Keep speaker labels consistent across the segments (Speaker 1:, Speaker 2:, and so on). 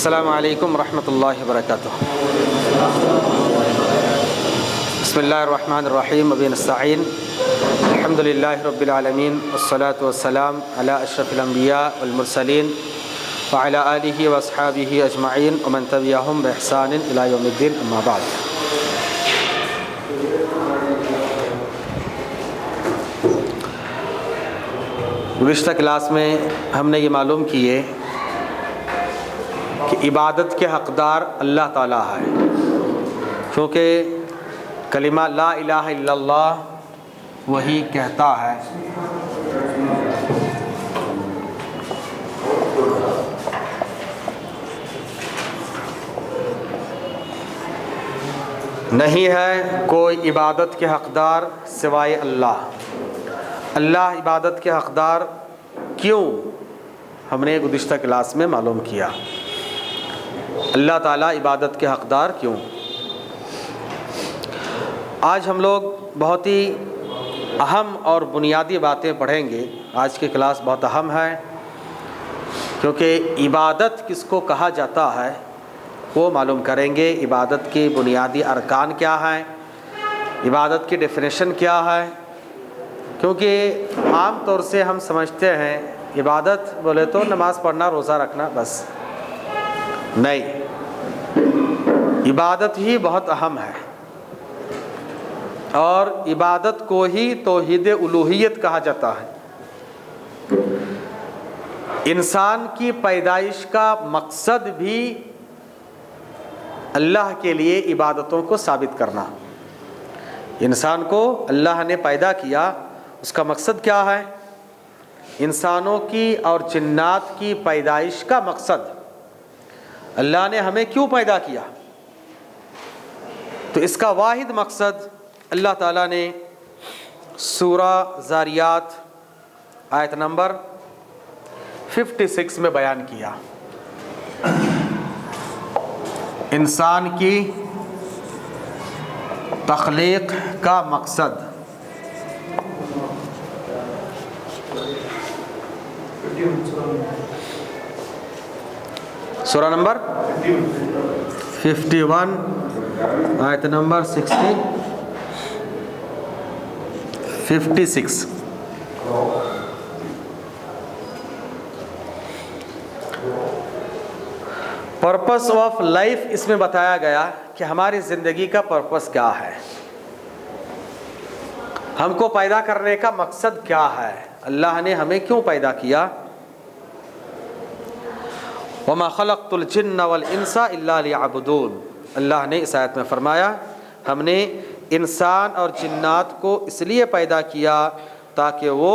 Speaker 1: السلام علیکم ورحمۃ اللہ وبرکاتہ۔ بسم اللہ الرحمن الرحیم وبہ نستعین الحمد للہ رب العالمین والصلاة والسلام علی اشرف الانبیاء والمرسلین وعلی آلہ واصحابہ اجمعین ومن تبعہم بإحسان الی یوم الدین، اما بعد۔ گزشتہ کلاس میں ہم نے یہ معلوم کیے کہ عبادت کے حقدار اللہ تعالیٰ ہے، کیونکہ کلمہ لا الہ الا اللہ وہی کہتا ہے۔ نہیں ہے کوئی عبادت کے حقدار سوائے اللہ۔ اللہ عبادت کے حقدار کیوں، ہم نے گزشتہ کلاس میں معلوم کیا۔ اللہ تعالیٰ عبادت کے حقدار کیوں۔ آج ہم لوگ بہت ہی اہم اور بنیادی باتیں پڑھیں گے۔ آج کی کلاس بہت اہم ہے، کیونکہ عبادت کس کو کہا جاتا ہے وہ معلوم کریں گے۔ عبادت کی بنیادی ارکان کیا ہیں، عبادت کی ڈیفینیشن کیا ہے، کیونکہ عام طور سے ہم سمجھتے ہیں عبادت بولے تو نماز پڑھنا، روزہ رکھنا، بس نہیں، عبادت ہی بہت اہم ہے، اور عبادت کو ہی توحید الوہیت کہا جاتا ہے۔ انسان کی پیدائش کا مقصد بھی اللہ کے لیے عبادتوں کو ثابت کرنا۔ انسان کو اللہ نے پیدا کیا، اس کا مقصد کیا ہے؟ انسانوں کی اور جنات کی پیدائش کا مقصد، اللہ نے ہمیں کیوں پیدا کیا؟ تو اس کا واحد مقصد اللہ تعالیٰ نے سورہ ذاریات آیت نمبر 56 میں بیان کیا۔ انسان کی تخلیق کا مقصد، سورہ نمبر 51 آیت نمبر 56۔ پرپس آف لائف اس میں بتایا گیا کہ ہماری زندگی کا پرپس کیا ہے، ہم کو پیدا کرنے کا مقصد کیا ہے، اللہ نے ہمیں کیوں پیدا کیا۔ وَمَا خَلَقْتُ الْجِنَّ وَالْإِنسَ إِلَّا لِيَعْبُدُونَ، اللہ نے اس آیت میں فرمایا ہم نے انسان اور جنات کو اس لیے پیدا کیا تاکہ وہ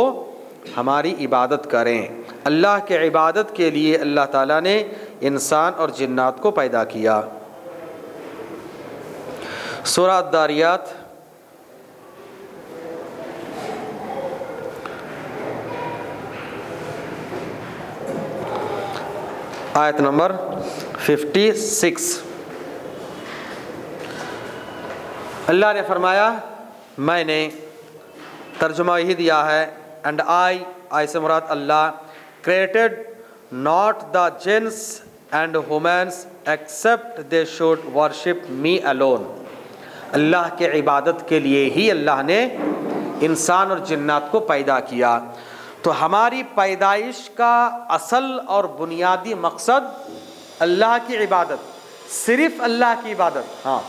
Speaker 1: ہماری عبادت کریں۔ اللہ کے عبادت کے لیے اللہ تعالیٰ نے انسان اور جنات کو پیدا کیا۔ سورہ الذاریات آیت نمبر 56، اللہ نے فرمایا، میں نے ترجمہ یہی دیا ہے، اینڈ آئی سے مراد اللہ، created not the jinns and humans except they should worship me alone, اللہ کے عبادت کے لیے ہی اللہ نے انسان اور جنات کو پیدا کیا۔ تو ہماری پیدائش کا اصل اور بنیادی مقصد اللہ کی عبادت، صرف اللہ کی عبادت، ہاں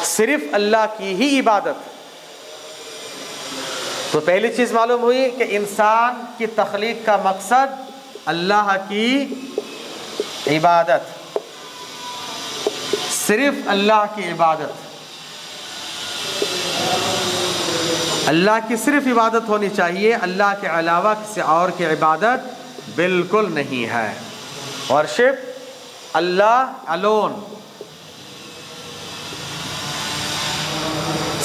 Speaker 1: صرف اللہ کی ہی عبادت۔ تو پہلی چیز معلوم ہوئی کہ انسان کی تخلیق کا مقصد اللہ کی عبادت، صرف اللہ کی عبادت، اللہ کی صرف عبادت ہونی چاہیے، اللہ کے علاوہ کسی اور کی عبادت بالکل نہیں ہے۔ ورشپ اللہ الون،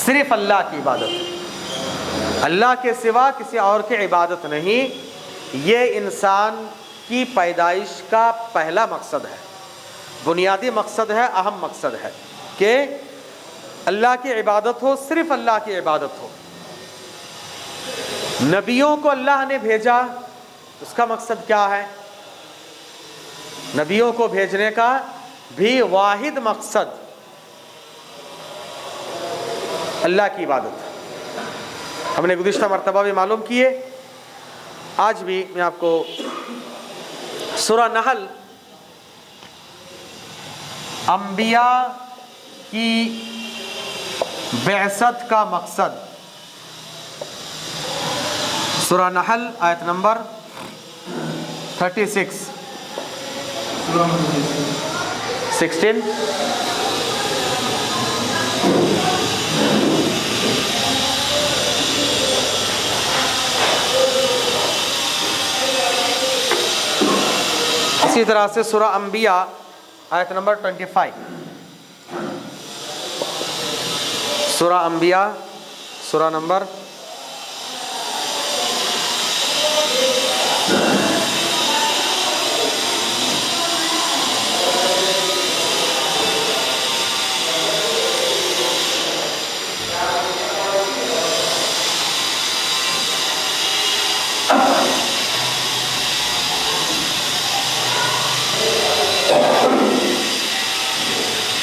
Speaker 1: صرف اللہ کی عبادت، اللہ کے سوا کسی اور کی عبادت نہیں۔ یہ انسان کی پیدائش کا پہلا مقصد ہے، بنیادی مقصد ہے، اہم مقصد ہے کہ اللہ کی عبادت ہو، صرف اللہ کی عبادت ہو۔ نبیوں کو اللہ نے بھیجا، اس کا مقصد کیا ہے؟ نبیوں کو بھیجنے کا بھی واحد مقصد اللہ کی عبادت. ہم نے گزشتہ مرتبہ بھی معلوم کیے، آج بھی میں آپ کو سورہ نحل انبیاء کی بعثت کا مقصد، سورہ نحل آیت نمبر 36 16 اسی طرح سے سورہ انبیاء آیت نمبر 25، سورہ انبیاء سورہ نمبر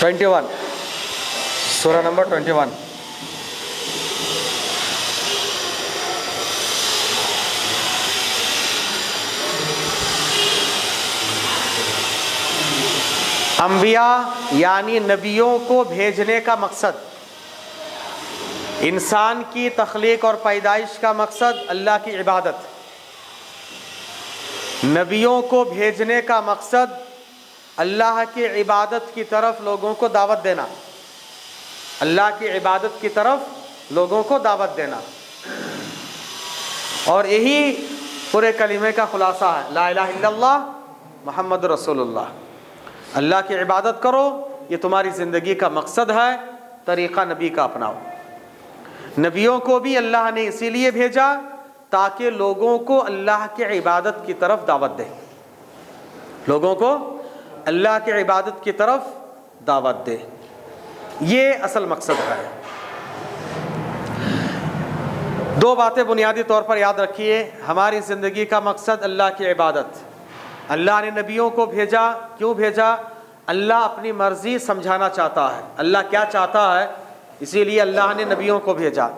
Speaker 1: 21، سورہ نمبر 21. انبیاء یعنی نبیوں کو بھیجنے کا مقصد، انسان کی تخلیق اور پیدائش کا مقصد اللہ کی عبادت، نبیوں کو بھیجنے کا مقصد اللہ کی عبادت کی طرف لوگوں کو دعوت دینا، اللہ کی عبادت کی طرف لوگوں کو دعوت دینا. اور یہی پورے کلمے کا خلاصہ ہے، لا الہ الا اللہ محمد رسول اللہ. اللہ کی عبادت کرو، یہ تمہاری زندگی کا مقصد ہے، طریقہ نبی کا اپناؤ. نبیوں کو بھی اللہ نے اسی لیے بھیجا تاکہ لوگوں کو اللہ کی عبادت کی طرف دعوت دے، لوگوں کو اللہ کی عبادت کی طرف دعوت دے. یہ اصل مقصد ہے. دو باتیں بنیادی طور پر یاد رکھیے، ہماری زندگی کا مقصد اللہ کی عبادت. اللہ نے نبیوں کو بھیجا، کیوں بھیجا؟ اللہ اپنی مرضی سمجھانا چاہتا ہے، اللہ کیا چاہتا ہے، اسی لیے اللہ نے نبیوں کو بھیجا.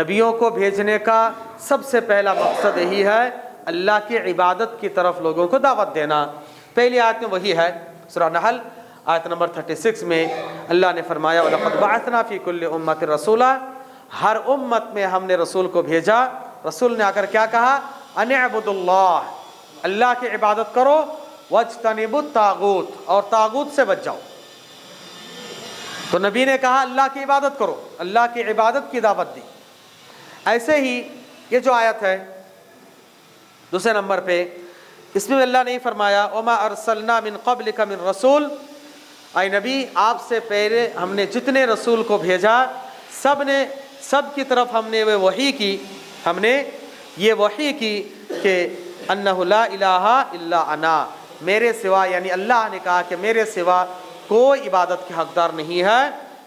Speaker 1: نبیوں کو بھیجنے کا سب سے پہلا مقصد یہی ہے، اللہ کی عبادت کی طرف لوگوں کو دعوت دینا. پہلی آیت میں وہی ہے، سورہ نحل آیت نمبر 36 میں اللہ نے فرمایا وَلَقَدْ بَعَثْنَا فِي كُلِّ أُمَّةٍ رَسُولًا، ہر امت میں ہم نے رسول کو بھیجا. رسول نے آ کر کیا کہا؟ أَنِ اعْبُدُوا اللَّهَ، اللہ کی عبادت کرو، وَاجْتَنِبُوا الطَّاغُوتَ، اور طاغوت سے بچ جاؤ. تو نبی نے کہا اللہ کی عبادت کرو، اللہ کی عبادت کی دعوت دی. ایسے ہی یہ جو آیت ہے دوسرے نمبر پہ، اس میں اللہ نے فرمایا وَمَا أَرْسَلْنَا مِن قَبْلِكَ مِن رَسُولٍ، اے نبی آپ سے پہلے ہم نے جتنے رسول کو بھیجا سب کی طرف ہم نے وہ وحی کی، ہم نے یہ وحی کی کہ انہ لا الہ الا انا، میرے سوا، یعنی اللہ نے کہا کہ میرے سوا کوئی عبادت کے حقدار نہیں ہے،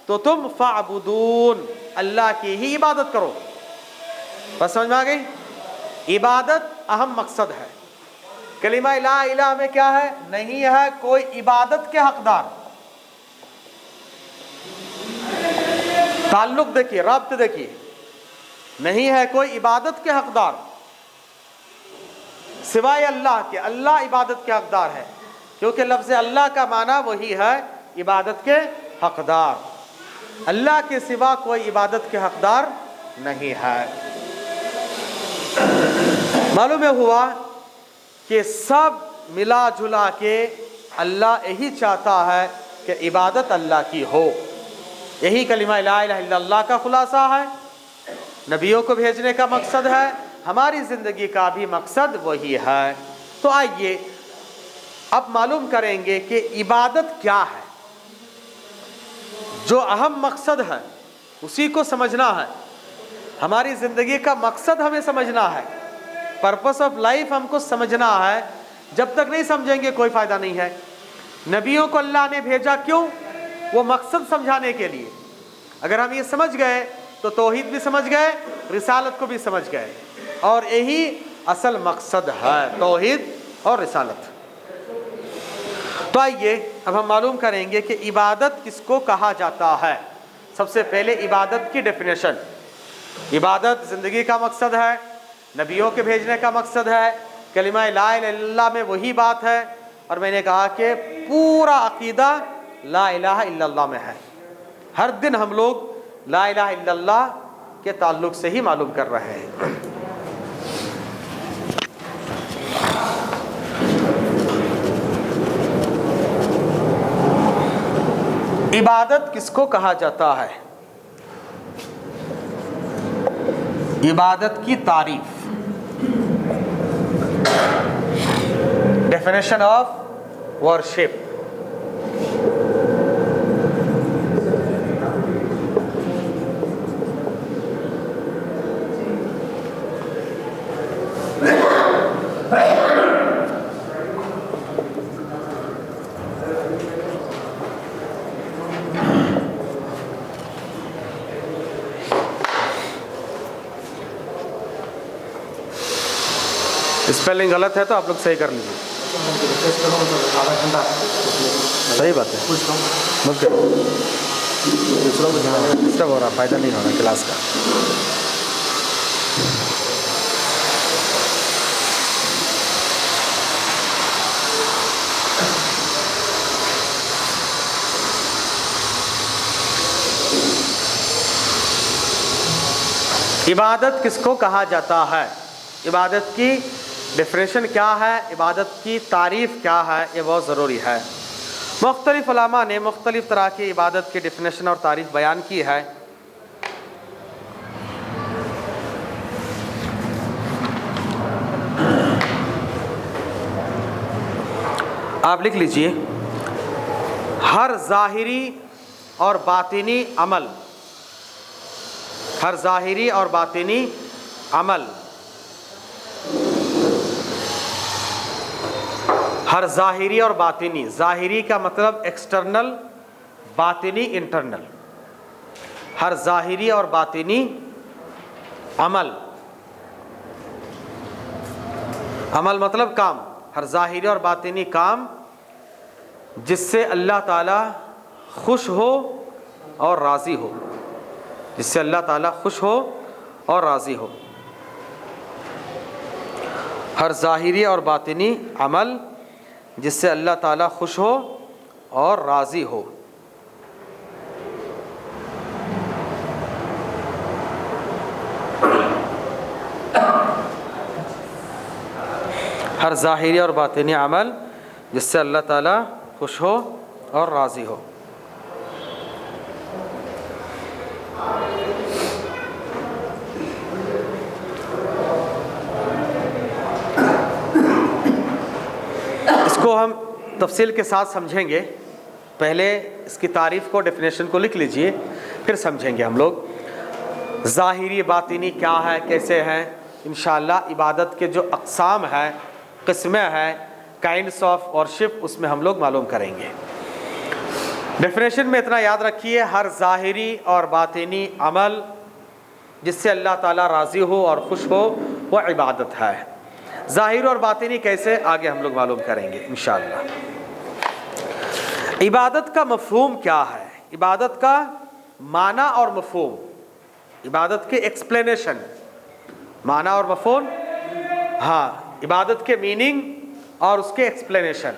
Speaker 1: تو تم فاعبدون، اللہ کی ہی عبادت کرو. بس سمجھ میں آ گئی؟ عبادت اہم مقصد ہے. کلمہ لا الہ میں کیا ہے؟ نہیں ہے کوئی عبادت کے حقدار. تعلق دیکھیے، رابط دیکھیے، نہیں ہے کوئی عبادت کے حقدار سوائے اللہ کے. اللہ عبادت کے حقدار ہے، کیونکہ لفظ اللہ کا معنی وہی ہے عبادت کے حقدار. اللہ کے سوا کوئی عبادت کے حقدار نہیں ہے. معلوم ہوا کہ سب ملا جلا کے اللہ یہی چاہتا ہے کہ عبادت اللہ کی ہو. یہی کلمہ لا الہ الا اللہ کا خلاصہ ہے، نبیوں کو بھیجنے کا مقصد ہے، ہماری زندگی کا بھی مقصد وہی ہے. تو آئیے اب معلوم کریں گے کہ عبادت کیا ہے. جو اہم مقصد ہے اسی کو سمجھنا ہے. ہماری زندگی کا مقصد ہمیں سمجھنا ہے، پرپس آف لائف ہم کو سمجھنا ہے. جب تک نہیں سمجھیں گے کوئی فائدہ نہیں ہے. نبیوں کو اللہ نے بھیجا کیوں؟ وہ مقصد سمجھانے کے لیے. اگر ہم یہ سمجھ گئے تو توحید بھی سمجھ گئے، رسالت کو بھی سمجھ گئے. اور یہی اصل مقصد ہے، توحید اور رسالت. تو آئیے اب ہم معلوم کریں گے کہ عبادت کس کو کہا جاتا ہے۔ سب سے پہلے عبادت کی ڈیفینیشن۔ عبادت زندگی کا مقصد ہے، نبیوں کے بھیجنے کا مقصد ہے، کلمہ لا الہ الا اللہ میں وہی بات ہے، اور میں نے کہا کہ پورا عقیدہ لا الہ الا اللہ میں ہے۔ ہر دن ہم لوگ لا الہ الا اللہ کے تعلق سے ہی معلوم کر رہے ہیں۔ عبادت کس کو کہا جاتا ہے؟ عبادت کی تعریف، ڈیفینیشن آف ورشپ۔ اسپیلنگ غلط ہے تو آپ لوگ صحیح کر لیجیے۔ صحیح بات ہے، ڈسٹرب ہو رہا، فائدہ نہیں ہو رہا کلاس کا۔ عبادت کس کو کہا جاتا ہے؟ عبادت کی ڈیفینیشن کیا ہے، عبادت کی تعریف کیا ہے، یہ بہت ضروری ہے۔ مختلف علماء نے مختلف طرح کی عبادت کی ڈیفینیشن اور تعریف بیان کی ہے۔ آپ لکھ لیجئے، ہر ظاہری اور باطنی عمل، ہر ظاہری اور باطنی عمل، ہر ظاہری اور باطنی، ظاہری کا مطلب ایکسٹرنل، باطنی انٹرنل، ہر ظاہری اور باطنی عمل، عمل مطلب کام، ہر ظاہری اور باطنی کام جس سے اللہ تعالیٰ خوش ہو اور راضی ہو، جس سے اللہ تعالیٰ خوش ہو اور راضی ہو، ہر ظاہری اور باطنی عمل جس سے اللہ تعالیٰ خوش ہو اور راضی ہو۔ ہر ظاہری اور باطنی عمل جس سے اللہ تعالیٰ خوش ہو اور راضی ہو۔ اس کو ہم تفصیل کے ساتھ سمجھیں گے، پہلے اس کی تعریف کو، ڈیفینیشن کو لکھ لیجئے، پھر سمجھیں گے ہم لوگ ظاہری باطنی کیا ہے، کیسے ہے۔ انشاءاللہ عبادت کے جو اقسام ہیں، قسمیں ہیں، کائنڈس آف ورشپ، اس میں ہم لوگ معلوم کریں گے۔ ڈیفینیشن میں اتنا یاد رکھیے، ہر ظاہری اور باطنی عمل جس سے اللہ تعالیٰ راضی ہو اور خوش ہو وہ عبادت ہے۔ ظاہر اور باطنی کیسے، آگے ہم لوگ معلوم کریں گے انشاءاللہ۔ عبادت کا مفہوم کیا ہے؟ عبادت کا معنی اور مفہوم، عبادت کے ایکسپلینیشن، معنی اور مفہوم، ہاں، عبادت کے میننگ اور اس کے ایکسپلینیشن۔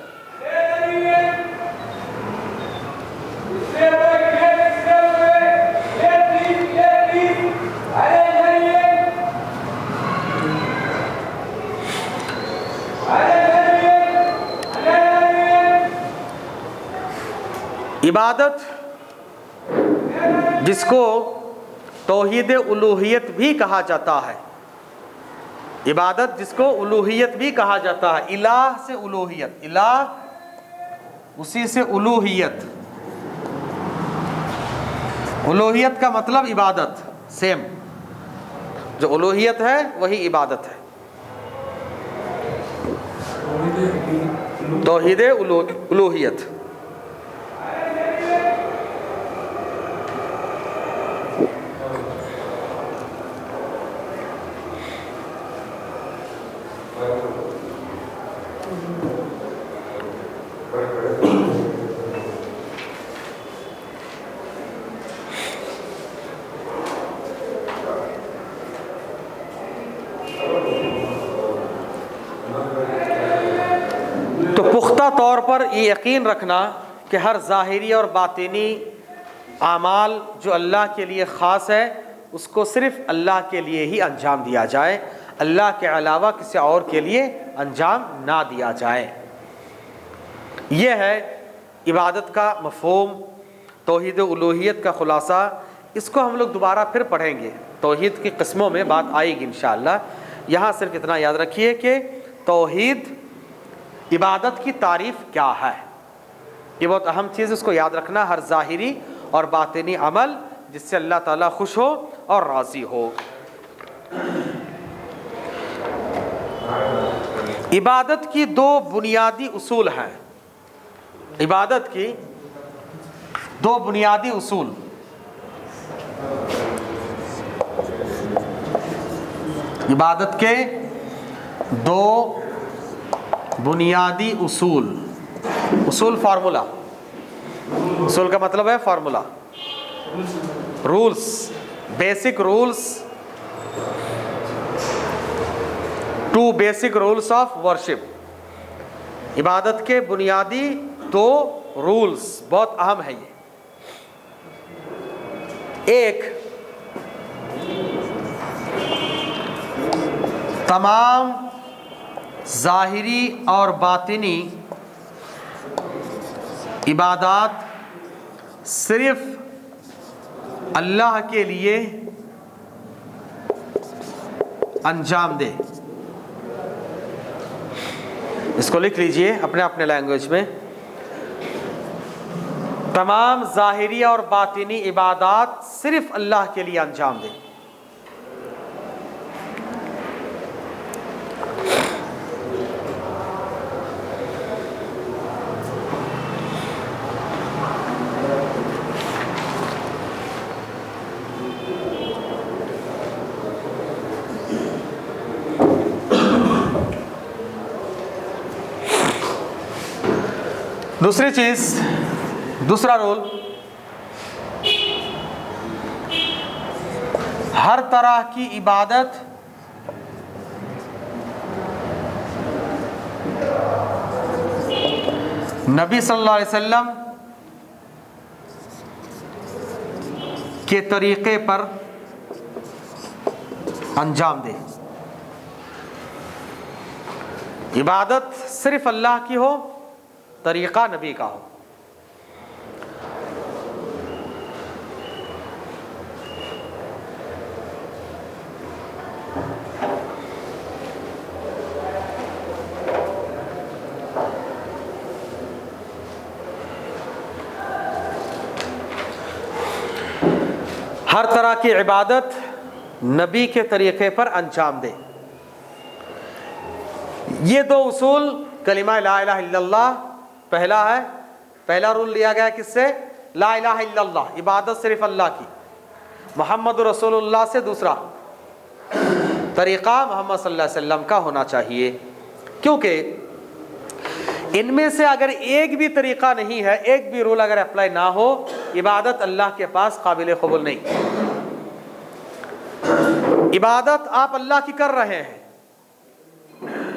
Speaker 1: عبادت جس کو توحید الوہیت بھی کہا جاتا ہے، عبادت جس کو الوہیت بھی کہا جاتا ہے، الہ سے الوہیت، الہ اسی سے الوہیت، الوہیت کا مطلب عبادت، سیم، جو الوہیت ہے وہی عبادت ہے۔ توحید الوہیت۔ تو پختہ طور پر یہ یقین رکھنا کہ ہر ظاہری اور باطنی اعمال جو اللہ کے لیے خاص ہے اس کو صرف اللہ کے لیے ہی انجام دیا جائے، اللہ کے علاوہ کسی اور کے لیے انجام نہ دیا جائے۔ یہ ہے عبادت کا مفہوم، توحید الوہیت کا خلاصہ۔ اس کو ہم لوگ دوبارہ پھر پڑھیں گے، توحید کی قسموں میں بات آئے گی انشاءاللہ۔ یہاں صرف اتنا یاد رکھیے کہ توحید عبادت کی تعریف کیا ہے، یہ بہت اہم چیز، اس کو یاد رکھنا۔ ہر ظاہری اور باطنی عمل جس سے اللہ تعالیٰ خوش ہو اور راضی ہو۔ عبادت کی دو بنیادی اصول ہیں، عبادت کی دو بنیادی اصول۔ عبادت کے دو بنیادی اصول، اصول فارمولا، اصول کا مطلب ہے formula, rules, basic rules, to basic rules of worship. عبادت کے بنیادی دو رولز بہت اہم ہے یہ۔ ایک، تمام ظاہری اور باطنی عبادات صرف اللہ کے لیے انجام دے۔ اس کو لکھ لیجئے اپنے اپنے لینگویج میں، تمام ظاہری اور باطنی عبادات صرف اللہ کے لیے انجام دے۔ دوسری چیز، دوسرا رول، ہر طرح کی عبادت نبی صلی اللہ علیہ وسلم کے طریقے پر انجام دے۔ عبادت صرف اللہ کی ہو، طریقہ نبی کا ہو۔ ہر طرح کی عبادت نبی کے طریقے پر انجام دے۔ یہ دو اصول کلمہ لا الہ الا اللہ پہلا ہے، پہلا رول لیا گیا کس سے؟ لا الہ الا اللہ، عبادت صرف اللہ کی۔ محمد رسول اللہ سے دوسرا طریقہ محمد صلی اللہ علیہ وسلم کا ہونا چاہیے، کیونکہ ان میں سے اگر ایک بھی طریقہ نہیں ہے، ایک بھی رول اگر اپلائی نہ ہو، عبادت اللہ کے پاس قابل قبول نہیں۔ عبادت آپ اللہ کی کر رہے ہیں،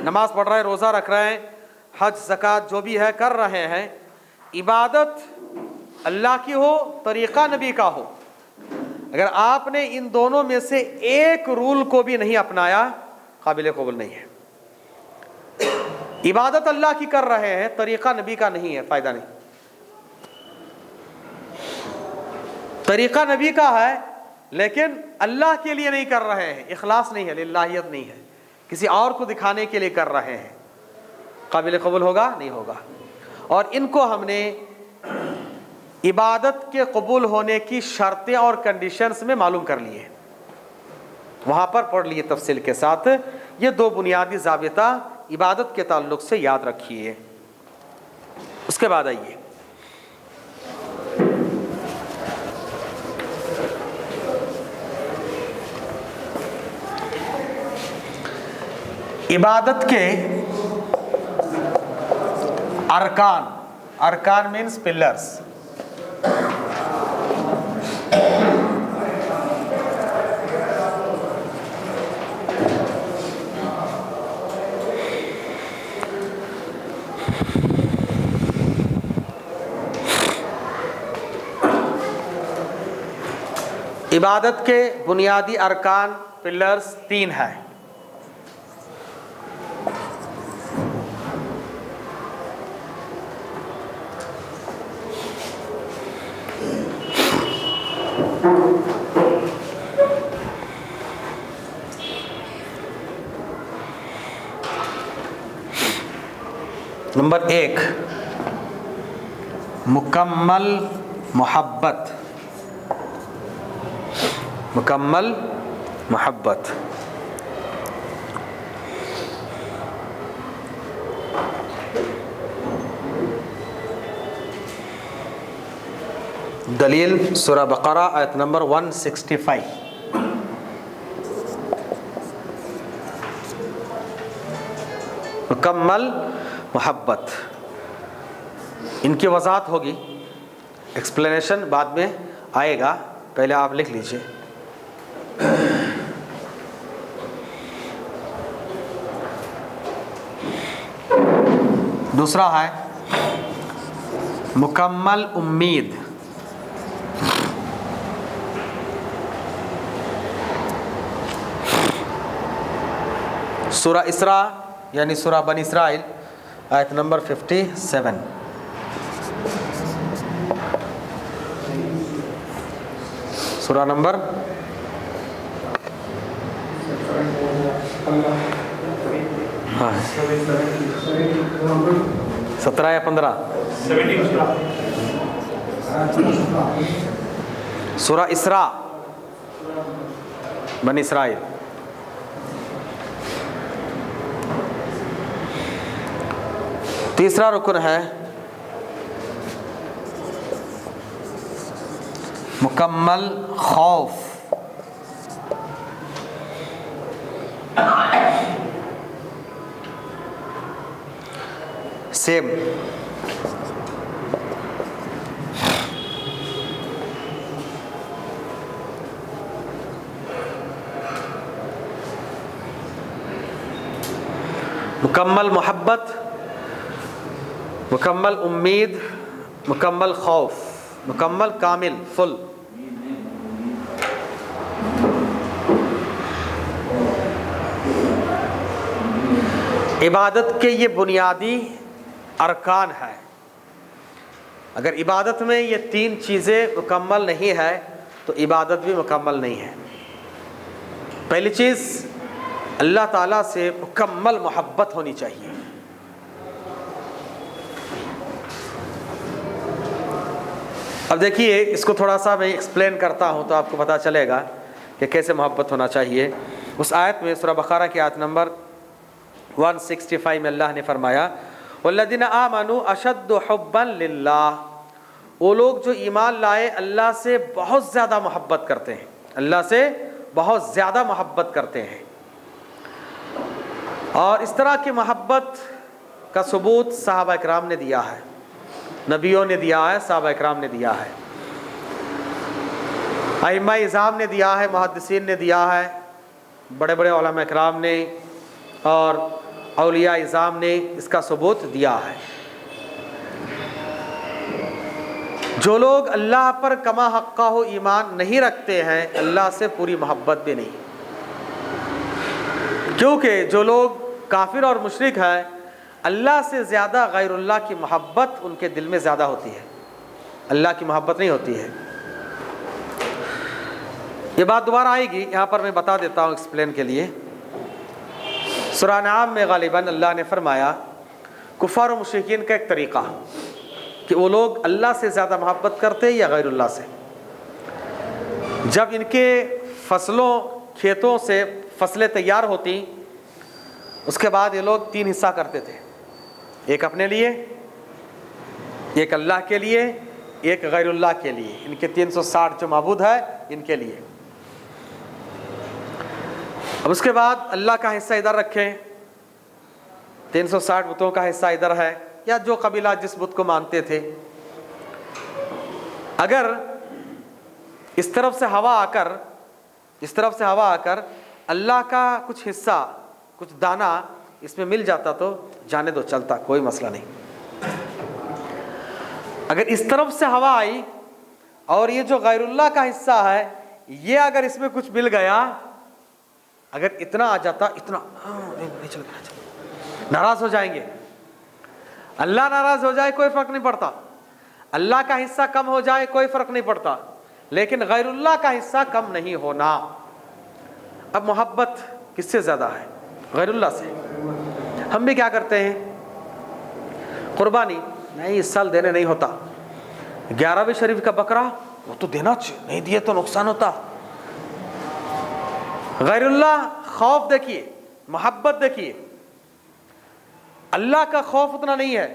Speaker 1: نماز پڑھ رہے ہیں، روزہ رکھ رہے ہیں، حج زکوٰۃ جو بھی ہے کر رہے ہیں، عبادت اللہ کی ہو، طریقہ نبی کا ہو، اگر آپ نے ان دونوں میں سے ایک رول کو بھی نہیں اپنایا، قابل قبول نہیں ہے۔ عبادت اللہ کی کر رہے ہیں، طریقہ نبی کا نہیں ہے، فائدہ نہیں۔ طریقہ نبی کا ہے لیکن اللہ کے لیے نہیں کر رہے ہیں، اخلاص نہیں ہے، للہیت نہیں ہے، کسی اور کو دکھانے کے لیے کر رہے ہیں، قابل قبول ہوگا؟ نہیں ہوگا۔ اور ان کو ہم نے عبادت کے قبول ہونے کی شرطیں اور کنڈیشنز میں معلوم کر لیے، وہاں پر پڑھ لیے تفصیل کے ساتھ۔ یہ دو بنیادی ضابطہ عبادت کے تعلق سے یاد رکھیے۔ اس کے بعد آئیے عبادت کے ارکان، ارکان مینس پلرز۔ عبادت کے بنیادی ارکان پلرز 3 ہیں. نمبر 1 مکمل محبت. مکمل محبت. دلیل سورہ بقرہ آیت نمبر 165. مکمل محبت. ان کی وضاحت ہوگی، ایکسپلینیشن بعد میں آئے گا، پہلے آپ لکھ لیجئے. دوسرا ہے مکمل امید. سورہ اسراء یعنی سورہ بنی اسرائیل آیت نمبر 57. سورہ نمبر ہاں 17 یا 15. سورہ اسراء بنی اسرائیل. تیسرا رکن ہے مکمل خوف. سیم. مکمل محبت، مکمل امید، مکمل خوف، مکمل کامل فل. عبادت کے یہ بنیادی ارکان ہیں. اگر عبادت میں یہ 3 چیزیں مکمل نہیں ہے تو عبادت بھی مکمل نہیں ہے. پہلی چیز اللہ تعالیٰ سے مکمل محبت ہونی چاہیے. اب دیکھیے اس کو تھوڑا سا میں ایکسپلین کرتا ہوں تو آپ کو پتہ چلے گا کہ کیسے محبت ہونا چاہیے. اس آیت میں سورہ بقرہ کی آیت نمبر 165 میں اللہ نے فرمایا والذین آمنوا اشد حبا للہ. وہ لوگ جو ایمان لائے اللہ سے بہت زیادہ محبت کرتے ہیں، اللہ سے بہت زیادہ محبت کرتے ہیں. اور اس طرح کی محبت کا ثبوت صحابہ اکرام نے دیا ہے، نبیوں نے دیا ہے، صحابہ اکرام نے دیا ہے، ائمہ اعظام نے دیا ہے، محدثین نے دیا ہے، بڑے بڑے علماء اکرام نے اور اولیاء اعظام نے اس کا ثبوت دیا ہے. جو لوگ اللہ پر کما حقہ ہو ایمان نہیں رکھتے ہیں اللہ سے پوری محبت بھی نہیں. کیونکہ جو لوگ کافر اور مشرک ہیں اللہ سے زیادہ غیر اللہ کی محبت ان کے دل میں زیادہ ہوتی ہے، اللہ کی محبت نہیں ہوتی ہے. یہ بات دوبارہ آئے گی، یہاں پر میں بتا دیتا ہوں ایکسپلین کے لیے. سورہ انعام میں غالباً اللہ نے فرمایا کفار و مشرکین کا ایک طریقہ کہ وہ لوگ اللہ سے زیادہ محبت کرتے یا غیر اللہ سے. جب ان کے فصلوں کھیتوں سے فصلیں تیار ہوتی اس کے بعد یہ لوگ 3 حصہ کرتے تھے، ایک اپنے لیے، ایک اللہ کے لیے، ایک غیر اللہ کے لیے. ان کے 360 جو معبود ہے ان کے لیے. اب اس کے بعد اللہ کا حصہ ادھر رکھیں، 360 بتوں کا حصہ ادھر ہے، یا جو قبیلہ جس بت کو مانتے تھے. اگر اس طرف سے ہوا آ کر اللہ کا کچھ حصہ، کچھ دانہ اس میں مل جاتا تو جانے دو، چلتا، کوئی مسئلہ نہیں۔ اگر اس طرف سے ہوا آئی اور یہ جو غیر اللہ کا حصہ ہے یہ اگر اس میں کچھ مل گیا، اگر اتنا آ جاتا، اتنا نہیں چل گیا، ناراض ہو جائیں گے۔ اللہ ناراض ہو جائے کوئی فرق نہیں پڑتا، اللہ کا حصہ کم ہو جائے کوئی فرق نہیں پڑتا، لیکن غیر اللہ کا حصہ کم نہیں ہونا۔ اب محبت کس سے زیادہ ہے؟ غیر اللہ سے۔ ہم بھی کیا کرتے ہیں؟ قربانی نہیں، اس سال دینے نہیں ہوتا، 11ویں شریف کا بکرا وہ تو دینا چاہیے، نہیں دیے تو نقصان ہوتا۔ غیر اللہ خوف دیکھیے، محبت دیکھیے، اللہ کا خوف اتنا نہیں ہے،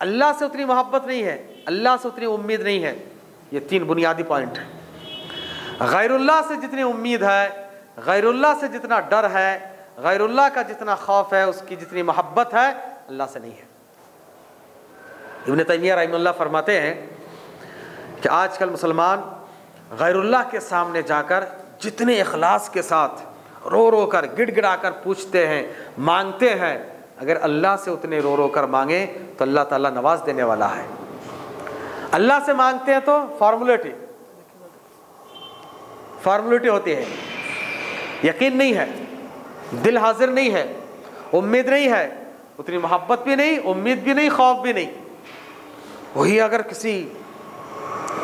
Speaker 1: اللہ سے اتنی محبت نہیں ہے، اللہ سے اتنی امید نہیں ہے۔ یہ 3 بنیادی پوائنٹ ہیں۔ غیر اللہ سے جتنی امید ہے، غیر اللہ سے جتنا ڈر ہے، غیر اللہ کا جتنا خوف ہے، اس کی جتنی محبت ہے، اللہ سے نہیں ہے۔ ابن تیمیہ رحمہ اللہ فرماتے ہیں کہ آج کل مسلمان غیر اللہ کے سامنے جا کر جتنے اخلاص کے ساتھ رو رو کر گڑ گڑا کر پوچھتے ہیں، مانگتے ہیں، اگر اللہ سے اتنے رو رو کر مانگیں تو اللہ تعالیٰ نواز دینے والا ہے۔ اللہ سے مانگتے ہیں تو فارمولیٹی ہوتی ہے، یقین نہیں ہے، دل حاضر نہیں ہے، امید نہیں ہے، اتنی محبت بھی نہیں، امید بھی نہیں، خوف بھی نہیں۔ وہی اگر کسی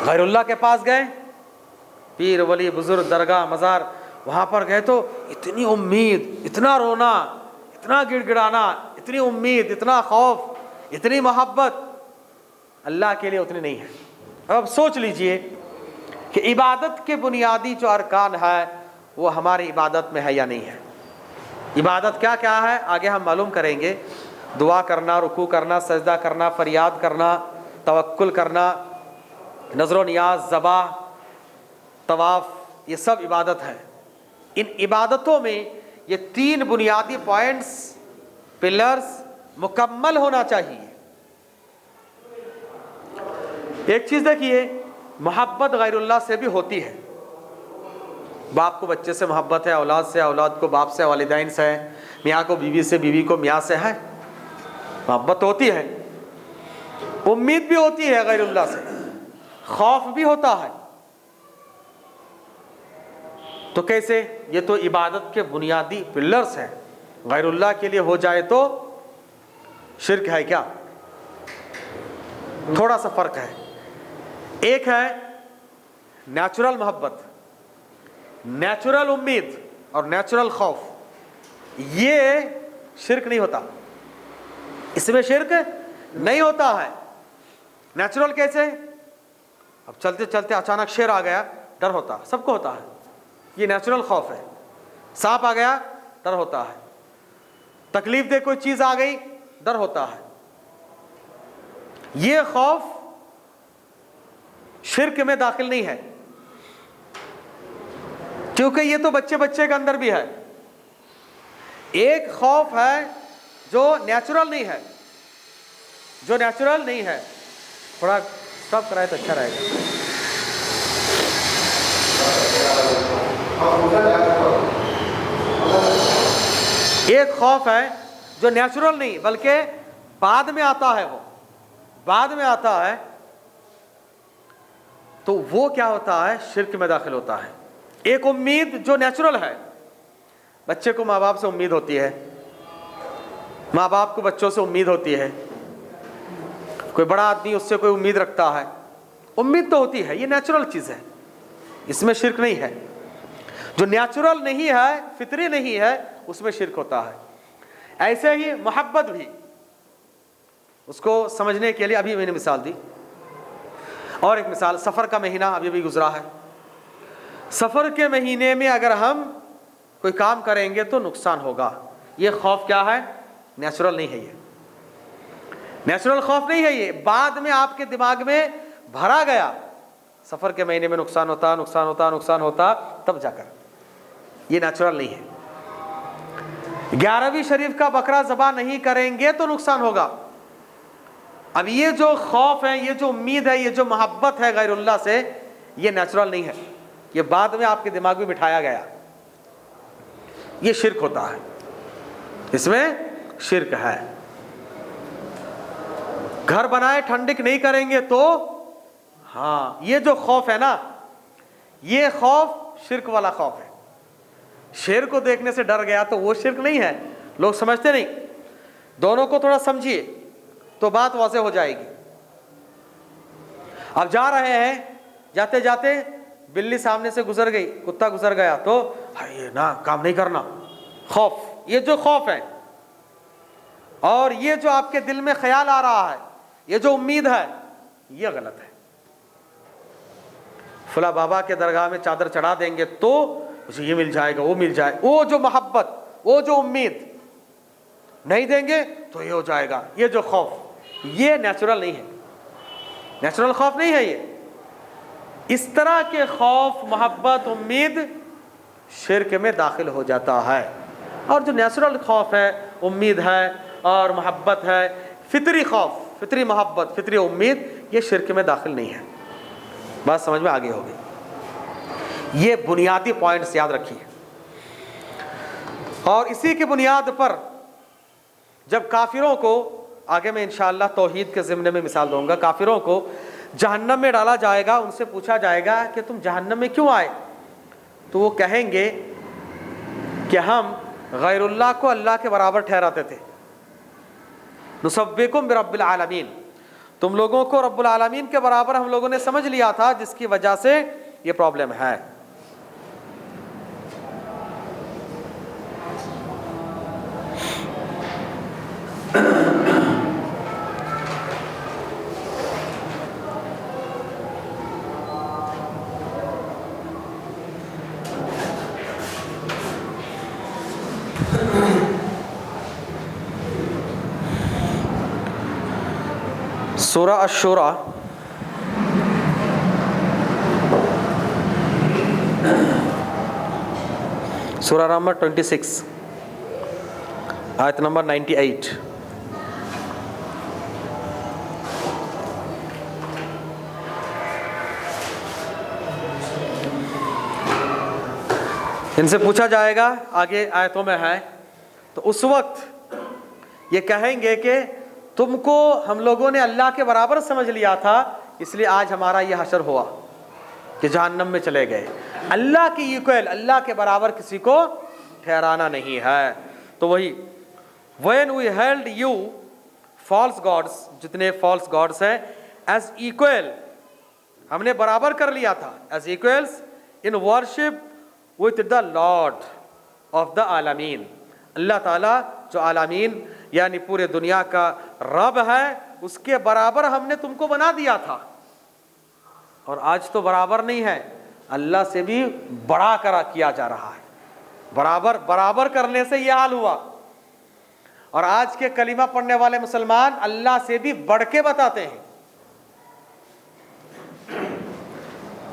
Speaker 1: غیر اللہ کے پاس گئے، پیر ولی بزرگ درگاہ مزار، وہاں پر گئے تو اتنی امید، اتنا رونا، اتنا گڑ گڑانا، اتنی امید، اتنا خوف، اتنی محبت، اللہ کے لیے اتنی نہیں ہے۔ اب سوچ لیجئے کہ عبادت کے بنیادی جو ارکان ہے وہ ہماری عبادت میں ہے یا نہیں ہے۔ عبادت کیا کیا ہے آگے ہم معلوم کریں گے۔ دعا کرنا، رکوع کرنا، سجدہ کرنا، فریاد کرنا، توکل کرنا، نظر و نیاز، ذبح، طواف، یہ سب عبادت ہے۔ ان عبادتوں میں یہ 3 بنیادی پوائنٹس، پلرز مکمل ہونا چاہیے۔ ایک چیز دیکھیے، محبت غیر اللہ سے بھی ہوتی ہے۔ باپ کو بچے سے محبت ہے، اولاد سے، اولاد کو باپ سے، والدین سے، میاں کو بیوی سے، بیوی کو میاں سے ہے، محبت ہوتی ہے۔ امید بھی ہوتی ہے غیر اللہ سے، خوف بھی ہوتا ہے۔ تو کیسے؟ یہ تو عبادت کے بنیادی پلرز ہیں۔ غیر اللہ کے لیے ہو جائے تو شرک ہے کیا؟ تھوڑا سا فرق ہے۔ ایک ہے نیچرل محبت، نیچرل امید اور نیچرل خوف، یہ شرک نہیں ہوتا، اس میں شرک نہیں ہوتا ہے۔ نیچرل کیسے؟ اب چلتے چلتے اچانک شیر آ گیا، ڈر ہوتا ہے، سب کو ہوتا ہے، یہ نیچرل خوف ہے۔ سانپ آ گیا، ڈر ہوتا ہے۔ تکلیف دہ کوئی چیز آ گئی، ڈر ہوتا ہے۔ یہ خوف شرک میں داخل نہیں ہے، کیونکہ یہ تو بچے بچے کے اندر بھی ہے۔ ایک خوف ہے جو نیچرل نہیں ہے، جو نیچرل نہیں ہے۔ تھوڑا اسٹاپ کرائے تو اچھا رہے گا۔ ایک خوف ہے جو نیچرل نہیں بلکہ بعد میں آتا ہے، وہ بعد میں آتا ہے، تو وہ کیا ہوتا ہے؟ شرک میں داخل ہوتا ہے۔ ایک امید جو نیچرل ہے، بچے کو ماں باپ سے امید ہوتی ہے، ماں باپ کو بچوں سے امید ہوتی ہے، کوئی بڑا آدمی اس سے کوئی امید رکھتا ہے، امید تو ہوتی ہے، یہ نیچرل چیز ہے، اس میں شرک نہیں ہے۔ جو نیچرل نہیں ہے، فطری نہیں ہے، اس میں شرک ہوتا ہے۔ ایسے ہی محبت بھی، اس کو سمجھنے کے لیے ابھی میں نے مثال دی، اور ایک مثال، سفر کا مہینہ ابھی بھی گزرا ہے۔ سفر کے مہینے میں اگر ہم کوئی کام کریں گے تو نقصان ہوگا، یہ خوف کیا ہے؟ نیچرل نہیں ہے، یہ نیچرل خوف نہیں ہے، یہ بعد میں آپ کے دماغ میں بھرا گیا۔ سفر کے مہینے میں نقصان ہوتا، نقصان ہوتا، نقصان ہوتا، تب جا کر، یہ نیچرل نہیں ہے۔ 11ویں شریف کا بکرا ذبح نہیں کریں گے تو نقصان ہوگا۔ اب یہ جو خوف ہے، یہ جو امید ہے، یہ جو محبت ہے غیر اللہ سے، یہ نیچرل نہیں ہے، یہ بعد میں آپ کے دماغ میں بٹھایا گیا، یہ شرک ہوتا ہے، اس میں شرک ہے. گھر بنائے ٹھنڈک نہیں کریں گے تو ہاں یہ جو خوف ہے نا یہ خوف شرک والا خوف ہے. شیر کو دیکھنے سے ڈر گیا تو وہ شرک نہیں ہے, لوگ سمجھتے نہیں. دونوں کو تھوڑا سمجھیے تو بات واضح ہو جائے گی. اب جا رہے ہیں, جاتے جاتے بلی سامنے سے گزر گئی, کتا گزر گیا تو یہ نا کام نہیں کرنا, خوف. یہ جو خوف ہے اور یہ جو آپ کے دل میں خیال آ رہا ہے, یہ جو امید ہے, یہ غلط ہے. فلاں بابا کے درگاہ میں چادر چڑھا دیں گے تو اسے یہ مل جائے گا, وہ مل جائے, وہ جو محبت, وہ جو امید, نہیں دیں گے تو یہ ہو جائے گا. یہ جو خوف, یہ نیچرل نہیں ہے, نیچرل خوف نہیں ہے یہ. اس طرح کے خوف, محبت, امید شرک میں داخل ہو جاتا ہے. اور جو نیچرل خوف ہے, امید ہے اور محبت ہے, فطری خوف, فطری محبت, فطری امید, یہ شرک میں داخل نہیں ہے. بات سمجھ میں آگے ہوگی. یہ بنیادی پوائنٹس یاد رکھیے. اور اسی کی بنیاد پر جب کافروں کو, آگے میں انشاءاللہ توحید کے ضمن میں مثال دوں گا, کافروں کو جہنم میں ڈالا جائے گا, ان سے پوچھا جائے گا کہ تم جہنم میں کیوں آئے, تو وہ کہیں گے کہ ہم غیر اللہ کو اللہ کے برابر ٹھہراتے تھے. نسبکم برب العالمین, تم لوگوں کو رب العالمین کے برابر ہم لوگوں نے سمجھ لیا تھا, جس کی وجہ سے یہ پرابلم ہے. سورہ الشورى سورہ نمبر 26 آیت نمبر 98. ان سے پوچھا جائے گا, آگے آیتوں میں ہے, تو اس وقت یہ کہیں گے کہ تم کو ہم لوگوں نے اللہ کے برابر سمجھ لیا تھا, اس لیے آج ہمارا یہ حشر ہوا کہ جہنم میں چلے گئے. اللہ کی ایکوئل, اللہ کے برابر کسی کو ٹھہرانا نہیں ہے. تو وہی when we held you false gods, جتنے false gods ہیں, as equal, ہم نے برابر کر لیا تھا, as equals in worship with the Lord of the عالمین. اللہ تعالیٰ جو عالمین یعنی پورے دنیا کا رب ہے, اس کے برابر ہم نے تم کو بنا دیا تھا. اور آج تو برابر نہیں ہے, اللہ سے بھی بڑا کیا جا رہا ہے. برابر کرنے سے یہ حال ہوا. اور آج کے کلمہ پڑھنے والے مسلمان اللہ سے بھی بڑھ کے بتاتے ہیں.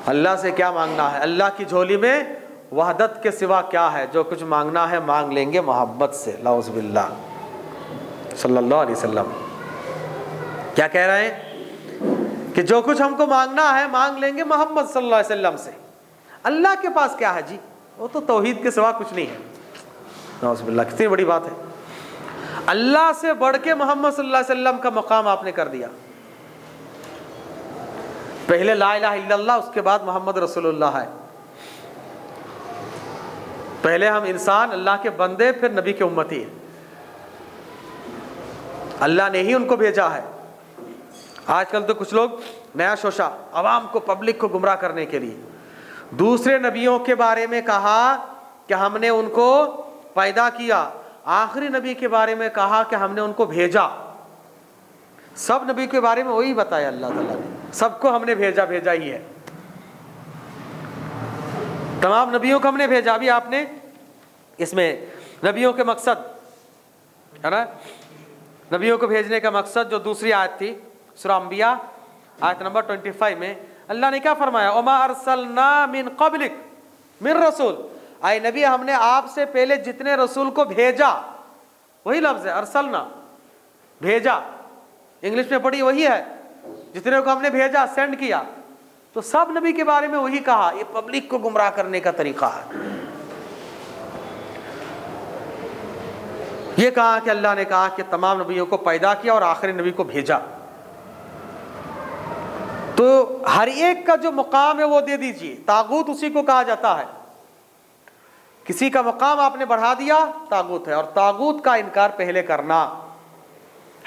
Speaker 1: اللہ سے کیا مانگنا ہے, اللہ کی جھولی میں وحدت کے سوا کیا ہے, جو کچھ مانگنا ہے مانگ لیں گے محبت سے. اعوذ باللہ صلی اللہ علیہ وسلم کیا کہہ رہے ہیں کہ جو کچھ ہم کو مانگنا ہے مانگ لیں گے محمد صلی اللہ علیہ وسلم سے. اللہ کے پاس کیا ہے جی, وہ تو توحید کے سوا کچھ نہیں ہے. اعوذ باللہ, کتنی بڑی بات ہے. اللہ سے بڑھ کے محمد صلی اللہ علیہ وسلم کا مقام آپ نے کر دیا. پہلے لا الہ الا اللہ, اس کے بعد محمد رسول اللہ ہے. پہلے ہم انسان, اللہ کے بندے, پھر نبی کے امتی ہیں. اللہ نے ہی ان کو بھیجا ہے. آج کل تو کچھ لوگ نیا شوشہ, عوام کو, پبلک کو گمراہ کرنے کے لیے دوسرے نبیوں کے بارے میں کہا کہ ہم نے ان کو پیدا کیا, آخری نبی کے بارے میں کہا کہ ہم نے ان کو بھیجا. سب نبی کے بارے میں وہی بتایا اللہ تعالیٰ نے, سب کو ہم نے بھیجا ہی ہے. تمام نبیوں کو ہم نے بھیجا. بھی آپ نے اس میں نبیوں کے مقصد ہے نا, نبیوں کو بھیجنے کا مقصد جو دوسری آیت تھی سورہ انبیاء آیت نمبر 25 میں اللہ نے کیا فرمایا, وما ارسلنا من قبلک من رسول, اے نبی ہم نے آپ سے پہلے جتنے رسول کو بھیجا, وہی لفظ ہے ارسلنا, بھیجا. انگلش میں پڑھی وہی ہے, جتنے کو ہم نے بھیجا, سینڈ کیا. تو سب نبی کے بارے میں وہی کہا. یہ پبلک کو گمراہ کرنے کا طریقہ ہے. یہ کہا کہ اللہ نے کہا کہ تمام نبیوں کو پیدا کیا اور آخری نبی کو بھیجا، تو ہر ایک کا جو مقام ہے وہ دے دیجئے، طاغوت اسی کو کہا جاتا ہے۔ کسی کا مقام آپ نے بڑھا دیا طاغوت ہے، اور طاغوت کا انکار پہلے کرنا۔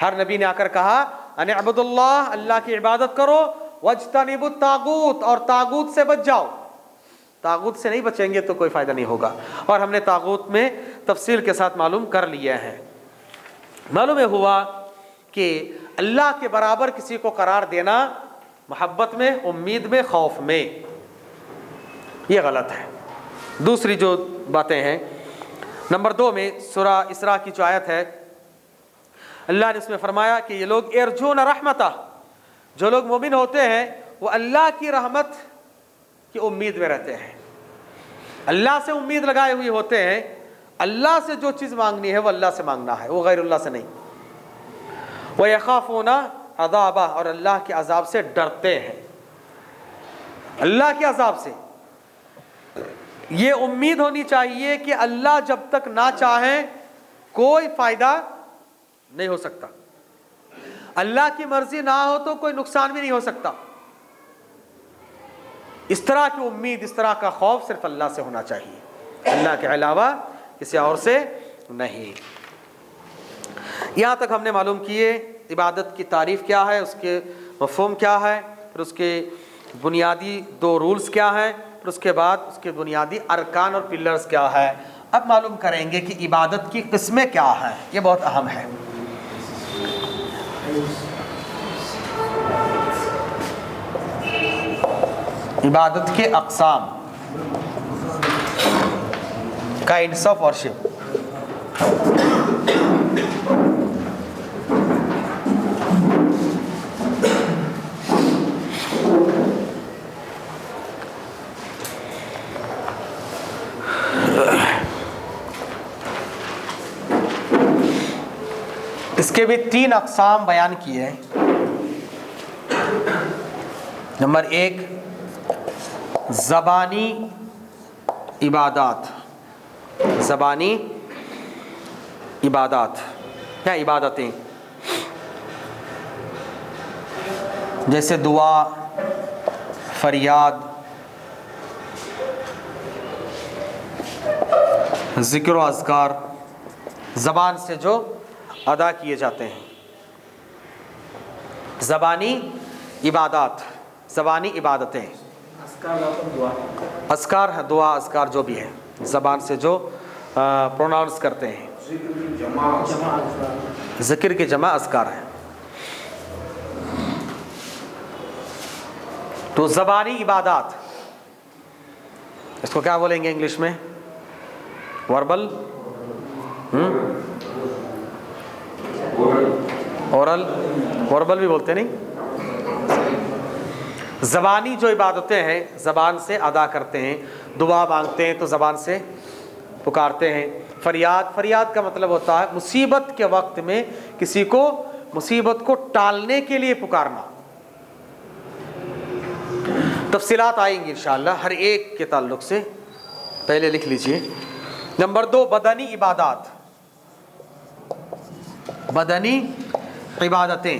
Speaker 1: ہر نبی نے آ کر کہا ان اعبدوا اللہ، اللہ کی عبادت کرو، واجتنبوا الطاغوت، اور طاغوت سے بچ جاؤ۔ طاغوت سے نہیں بچیں گے تو کوئی فائدہ نہیں ہوگا، اور ہم نے طاغوت میں تفصیل کے ساتھ معلوم کر لیے ہیں۔ معلوم ہوا کہ اللہ کے برابر کسی کو قرار دینا محبت میں، امید میں، خوف میں، یہ غلط ہے۔ دوسری جو باتیں ہیں، نمبر 2 میں سورہ اسراء کی جو آیت ہے، اللہ نے اس میں فرمایا کہ یہ لوگ ارجون رحمتہ، جو لوگ مومن ہوتے ہیں وہ اللہ کی رحمت کی امید میں رہتے ہیں، اللہ سے امید لگائے ہوئے ہوتے ہیں۔ اللہ سے جو چیز مانگنی ہے وہ اللہ سے مانگنا ہے، وہ غیر اللہ سے نہیں۔ وَيَخَافُونَ عَذَابَهُ، اور اللہ کے عذاب سے ڈرتے ہیں، اللہ کے عذاب سے۔ یہ امید ہونی چاہیے کہ اللہ جب تک نہ چاہیں کوئی فائدہ نہیں ہو سکتا، اللہ کی مرضی نہ ہو تو کوئی نقصان بھی نہیں ہو سکتا۔ اس طرح کی امید، اس طرح کا خوف صرف اللہ سے ہونا چاہیے، اللہ کے علاوہ کسی اور سے نہیں۔ یہاں تک ہم نے معلوم کیے عبادت کی تعریف کیا ہے، اس کے مفہوم کیا ہے، پھر اس کے بنیادی 2 رولز کیا ہیں، پھر اس کے بعد اس کے بنیادی ارکان اور پلرز کیا ہے۔ اب معلوم کریں گے کہ عبادت کی قسمیں کیا ہیں، یہ بہت اہم ہے۔ عبادت کے اقسام، کائنڈس آف ورشپ۔ اس کے بھی 3 اقسام بیان کیے ہیں۔ نمبر 1 زبانی عبادات، زبانی عبادات یا عبادتیں، جیسے دعا، فریاد، ذکر و اذکار، زبان سے جو ادا کیے جاتے ہیں، زبانی عبادات، زبانی عبادتیں، اذکار ہے، دعا، اذکار جو بھی ہے، زبان سے جو پروناؤنس کرتے ہیں، ذکر کی جمع اذکار ہے۔ تو زبانی عبادات، اس کو کیا بولیں گے انگلش میں؟ وربل، اورل، وربل بھی بولتے نہیں۔ زبانی جو عبادتیں ہیں زبان سے ادا کرتے ہیں، دعا مانگتے ہیں تو زبان سے پکارتے ہیں۔ فریاد، فریاد کا مطلب ہوتا ہے مصیبت کے وقت میں کسی کو مصیبت کو ٹالنے کے لیے پکارنا۔ تفصیلات آئیں گی انشاءاللہ ہر ایک کے تعلق سے، پہلے لکھ لیجئے۔ نمبر 2 بدنی عبادات، بدنی عبادتیں،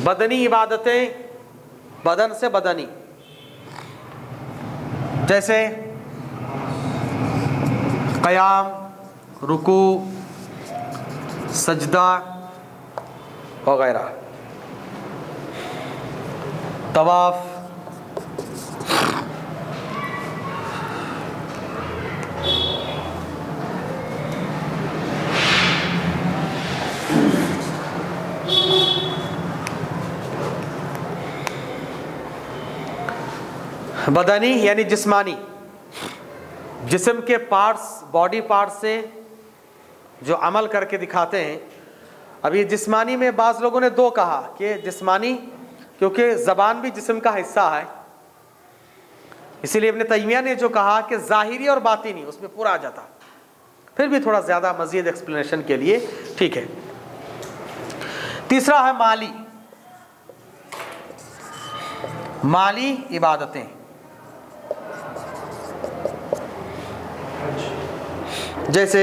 Speaker 1: بدنی عبادتیں، بدن سے بدنی، جیسے قیام، رکوع، سجدہ وغیرہ، طواف، بدنی یعنی جسمانی، جسم کے پارٹس، باڈی پارٹس سے جو عمل کر کے دکھاتے ہیں۔ اب یہ جسمانی میں بعض لوگوں نے 2 کہا کہ جسمانی کیونکہ زبان بھی جسم کا حصہ ہے، اسی لیے ابن تیمیہ نے جو کہا کہ ظاہری اور باطنی، اس میں پورا آ جاتا، پھر بھی تھوڑا زیادہ مزید ایکسپلینیشن کے لیے ٹھیک ہے۔ تیسرا ہے مالی، مالی عبادتیں، جیسے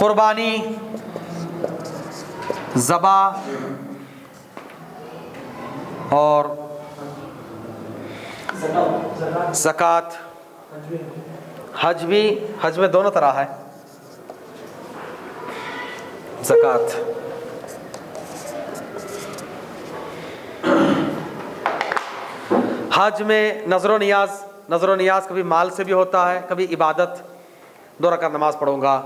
Speaker 1: قربانی, ذبح اور زکوٰۃ. حج میں دونوں طرح ہے. زکوٰۃ حج میں نظر و نیاز کبھی مال سے بھی ہوتا ہے, کبھی عبادت, 2 رکعت نماز پڑھوں گا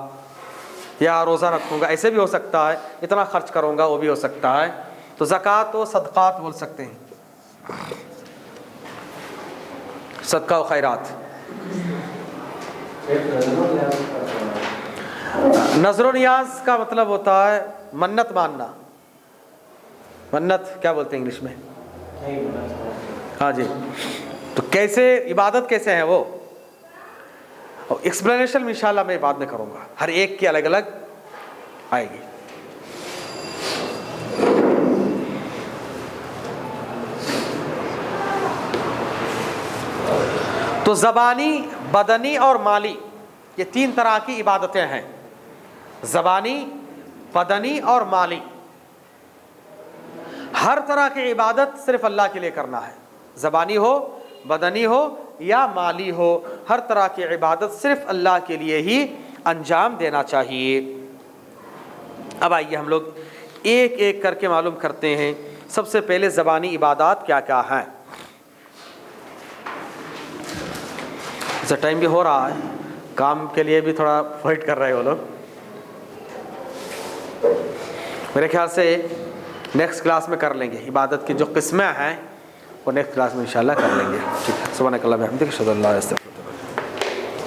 Speaker 1: یا روزہ رکھوں گا, ایسے بھی ہو سکتا ہے. اتنا خرچ کروں گا, وہ بھی ہو سکتا ہے. تو زکوٰۃ و صدقات بول سکتے ہیں, صدقہ و خیرات. نظر و نیاز کا مطلب ہوتا ہے منت ماننا. منت کیا بولتے ہیں انگلش میں؟ ہاں جی. تو کیسے عبادت کیسے ہیں وہ ایکسپلینیشن انشاءاللہ میں بعد میں کروں گا, ہر ایک کی الگ الگ آئے گی. تو زبانی, بدنی اور مالی, یہ 3 طرح کی عبادتیں ہیں. زبانی, بدنی اور مالی. ہر طرح کی عبادت صرف اللہ کے لیے کرنا ہے. زبانی ہو, بدنی ہو یا مالی ہو, ہر طرح کی عبادت صرف اللہ کے لیے ہی انجام دینا چاہیے. اب آئیے ہم لوگ ایک ایک کر کے معلوم کرتے ہیں. سب سے پہلے زبانی عبادات کیا کیا ہیں. ایسا ٹائم بھی ہو رہا ہے, کام کے لیے بھی تھوڑا ویٹ کر رہے وہ لوگ. میرے خیال سے نیکسٹ کلاس میں کر لیں گے. عبادت کی جو قسمیں ہیں وہ نیکسٹ کلاس میں انشاءاللہ کر لیں گے. ٹھیک ہے. سبحانک اللہم و بحمدک اشہد ان لا الہ الا انت.